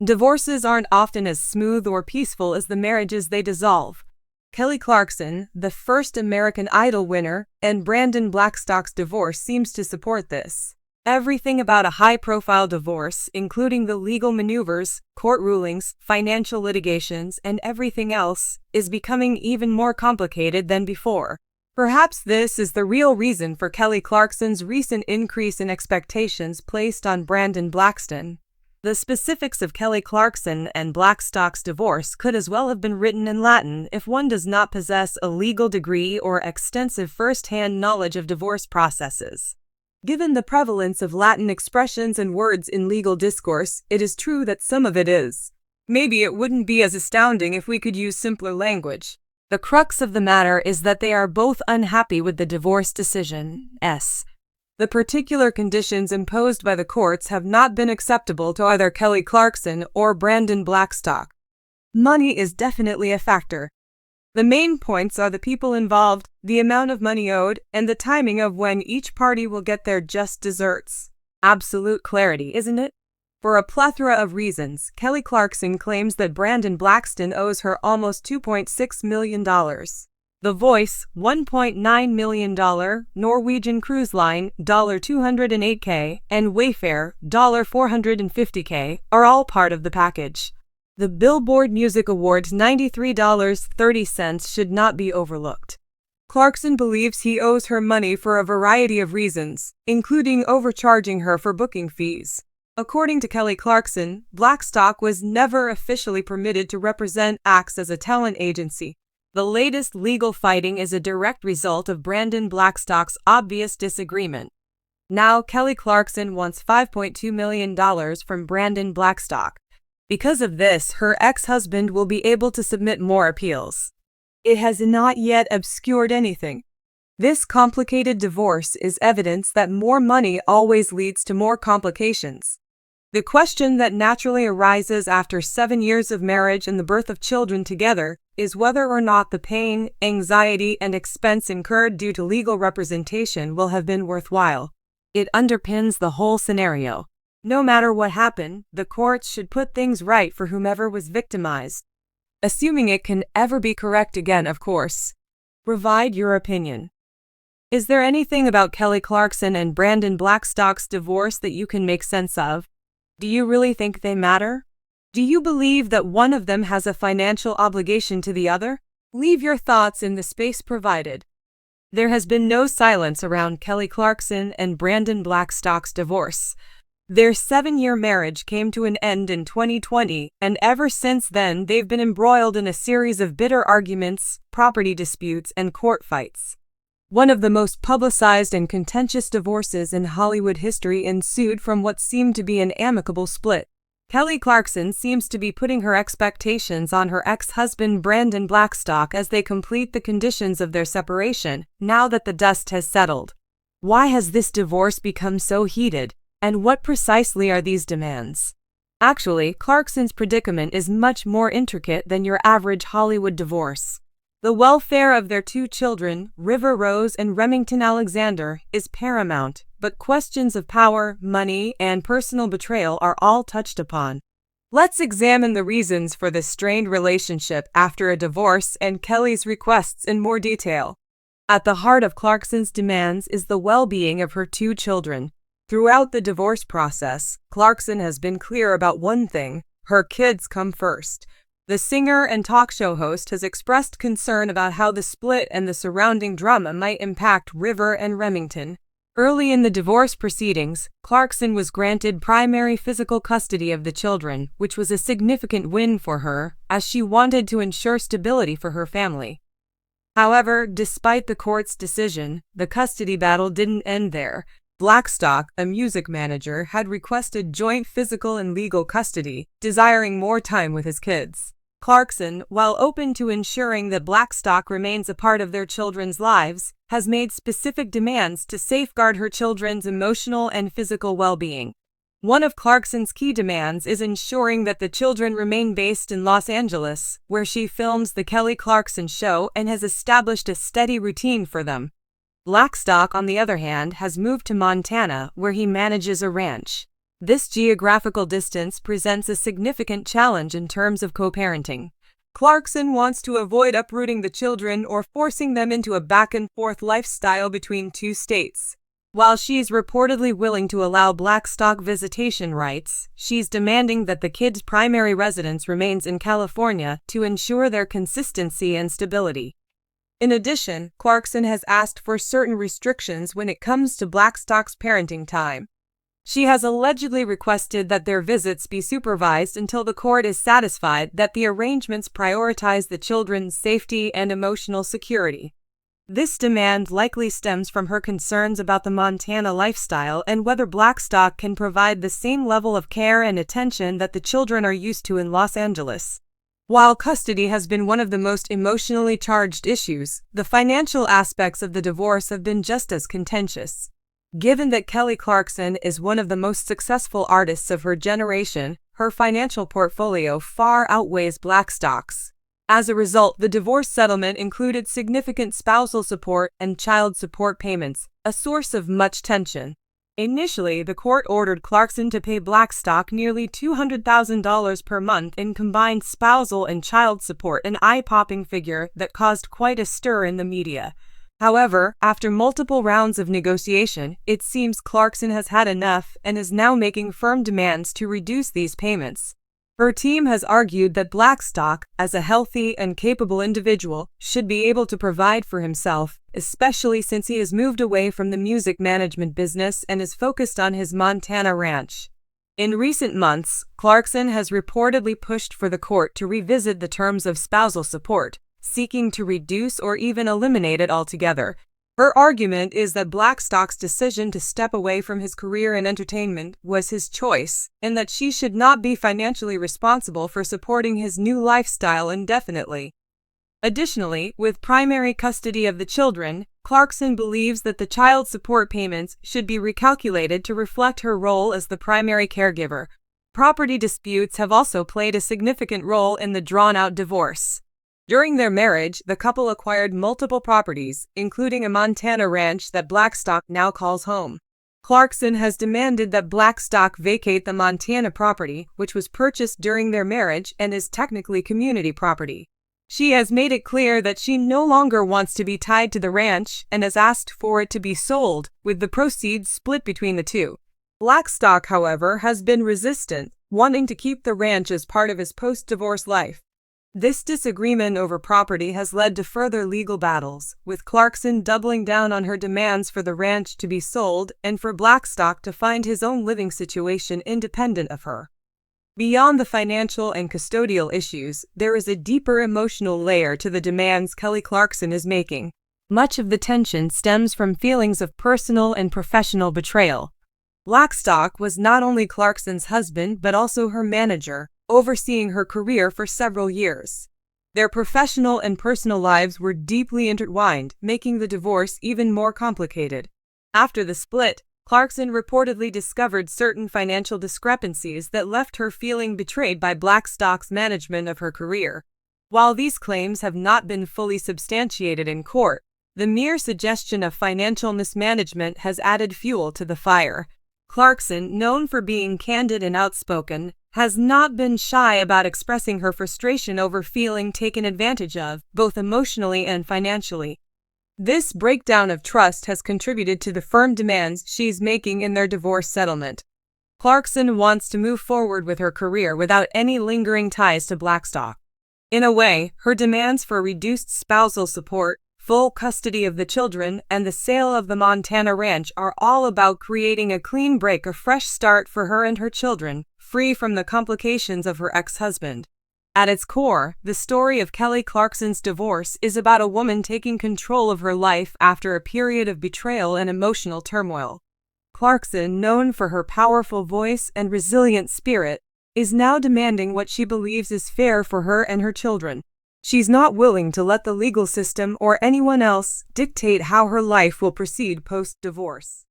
Divorces aren't often as smooth or peaceful as the marriages they dissolve. Kelly Clarkson, the first American Idol winner, and Brandon Blackstock's divorce seems to support this. Everything about a high-profile divorce, including the legal maneuvers, court rulings, financial litigations, and everything else, is becoming even more complicated than before. Perhaps this is the real reason for Kelly Clarkson's recent increase in expectations placed on Brandon Blackstock. The specifics of Kelly Clarkson and Blackstock's divorce could as well have been written in Latin if one does not possess a legal degree or extensive first-hand knowledge of divorce processes. Given the prevalence of Latin expressions and words in legal discourse, it is true that some of it is. Maybe it wouldn't be as astounding if we could use simpler language. The crux of the matter is that they are both unhappy with the divorce decision. The particular conditions imposed by the courts have not been acceptable to either Kelly Clarkson or Brandon Blackstock. Money is definitely a factor. The main points are the people involved, the amount of money owed, and the timing of when each party will get their just desserts. Absolute clarity, isn't it? For a plethora of reasons, Kelly Clarkson claims that Brandon Blackstock owes her almost $2.6 million. The Voice, $1.9 million, Norwegian Cruise Line, $208K, and Wayfair, $450K, are all part of the package. The Billboard Music Awards $93.30 should not be overlooked. Clarkson believes he owes her money for a variety of reasons, including overcharging her for booking fees. According to Kelly Clarkson, Blackstock was never officially permitted to represent acts as a talent agency. The latest legal fighting is a direct result of Brandon Blackstock's obvious disagreement. Now, Kelly Clarkson wants $5.2 million from Brandon Blackstock. Because of this, her ex-husband will be able to submit more appeals. It has not yet obscured anything. This complicated divorce is evidence that more money always leads to more complications. The question that naturally arises after 7 years of marriage and the birth of children together is whether or not the pain, anxiety, and expense incurred due to legal representation will have been worthwhile. It underpins the whole scenario. No matter what happened, the courts should put things right for whomever was victimized. Assuming it can ever be correct again, of course. Provide your opinion. Is there anything about Kelly Clarkson and Brandon Blackstock's divorce that you can make sense of? Do you really think they matter? Do you believe that one of them has a financial obligation to the other? Leave your thoughts in the space provided. There has been no silence around Kelly Clarkson and Brandon Blackstock's divorce. Their 7-year marriage came to an end in 2020, and ever since then they've been embroiled in a series of bitter arguments, property disputes, and court fights. One of the most publicized and contentious divorces in Hollywood history ensued from what seemed to be an amicable split. Kelly Clarkson seems to be putting her expectations on her ex-husband Brandon Blackstock as they complete the conditions of their separation, now that the dust has settled. Why has this divorce become so heated? And what precisely are these demands? Actually, Clarkson's predicament is much more intricate than your average Hollywood divorce. The welfare of their 2 children, River Rose and Remington Alexander, is paramount, but questions of power, money, and personal betrayal are all touched upon. Let's examine the reasons for this strained relationship after a divorce and Kelly's requests in more detail. At the heart of Clarkson's demands is the well-being of her 2 children. Throughout the divorce process, Clarkson has been clear about one thing: her kids come first. The singer and talk show host has expressed concern about how the split and the surrounding drama might impact River and Remington. Early in the divorce proceedings, Clarkson was granted primary physical custody of the children, which was a significant win for her, as she wanted to ensure stability for her family. However, despite the court's decision, the custody battle didn't end there. Blackstock, a music manager, had requested joint physical and legal custody, desiring more time with his kids. Clarkson, while open to ensuring that Blackstock remains a part of their children's lives, has made specific demands to safeguard her children's emotional and physical well-being. One of Clarkson's key demands is ensuring that the children remain based in Los Angeles, where she films The Kelly Clarkson Show and has established a steady routine for them. Blackstock, on the other hand, has moved to Montana, where he manages a ranch. This geographical distance presents a significant challenge in terms of co-parenting. Clarkson wants to avoid uprooting the children or forcing them into a back-and-forth lifestyle between two states. While she's reportedly willing to allow Blackstock visitation rights, she's demanding that the kids' primary residence remains in California to ensure their consistency and stability. In addition, Clarkson has asked for certain restrictions when it comes to Blackstock's parenting time. She has allegedly requested that their visits be supervised until the court is satisfied that the arrangements prioritize the children's safety and emotional security. This demand likely stems from her concerns about the Montana lifestyle and whether Blackstock can provide the same level of care and attention that the children are used to in Los Angeles. While custody has been one of the most emotionally charged issues, the financial aspects of the divorce have been just as contentious. Given that Kelly Clarkson is one of the most successful artists of her generation, her financial portfolio far outweighs Blackstock's. As a result, the divorce settlement included significant spousal support and child support payments, a source of much tension. Initially, the court ordered Clarkson to pay Blackstock nearly $200,000 per month in combined spousal and child support, an eye-popping figure that caused quite a stir in the media. However, after multiple rounds of negotiation, it seems Clarkson has had enough and is now making firm demands to reduce these payments. Her team has argued that Blackstock, as a healthy and capable individual, should be able to provide for himself, especially since he has moved away from the music management business and is focused on his Montana ranch. In recent months, Clarkson has reportedly pushed for the court to revisit the terms of spousal support, seeking to reduce or even eliminate it altogether. Her argument is that Blackstock's decision to step away from his career in entertainment was his choice, and that she should not be financially responsible for supporting his new lifestyle indefinitely. Additionally, with primary custody of the children, Clarkson believes that the child support payments should be recalculated to reflect her role as the primary caregiver. Property disputes have also played a significant role in the drawn-out divorce. During their marriage, the couple acquired multiple properties, including a Montana ranch that Blackstock now calls home. Clarkson has demanded that Blackstock vacate the Montana property, which was purchased during their marriage and is technically community property. She has made it clear that she no longer wants to be tied to the ranch and has asked for it to be sold, with the proceeds split between the two. Blackstock, however, has been resistant, wanting to keep the ranch as part of his post-divorce life. This disagreement over property has led to further legal battles, with Clarkson doubling down on her demands for the ranch to be sold and for Blackstock to find his own living situation independent of her. Beyond the financial and custodial issues, there is a deeper emotional layer to the demands Kelly Clarkson is making. Much of the tension stems from feelings of personal and professional betrayal. Blackstock was not only Clarkson's husband but also her manager, overseeing her career for several years. Their professional and personal lives were deeply intertwined, making the divorce even more complicated. After the split, Clarkson reportedly discovered certain financial discrepancies that left her feeling betrayed by Blackstock's management of her career. While these claims have not been fully substantiated in court, the mere suggestion of financial mismanagement has added fuel to the fire. Clarkson, known for being candid and outspoken, has not been shy about expressing her frustration over feeling taken advantage of, both emotionally and financially. This breakdown of trust has contributed to the firm demands she's making in their divorce settlement. Clarkson wants to move forward with her career without any lingering ties to Blackstock. In a way, her demands for reduced spousal support, full custody of the children, and the sale of the Montana ranch are all about creating a clean break, a fresh start for her and her children, free from the complications of her ex-husband. At its core, the story of Kelly Clarkson's divorce is about a woman taking control of her life after a period of betrayal and emotional turmoil. Clarkson, known for her powerful voice and resilient spirit, is now demanding what she believes is fair for her and her children. She's not willing to let the legal system or anyone else dictate how her life will proceed post-divorce.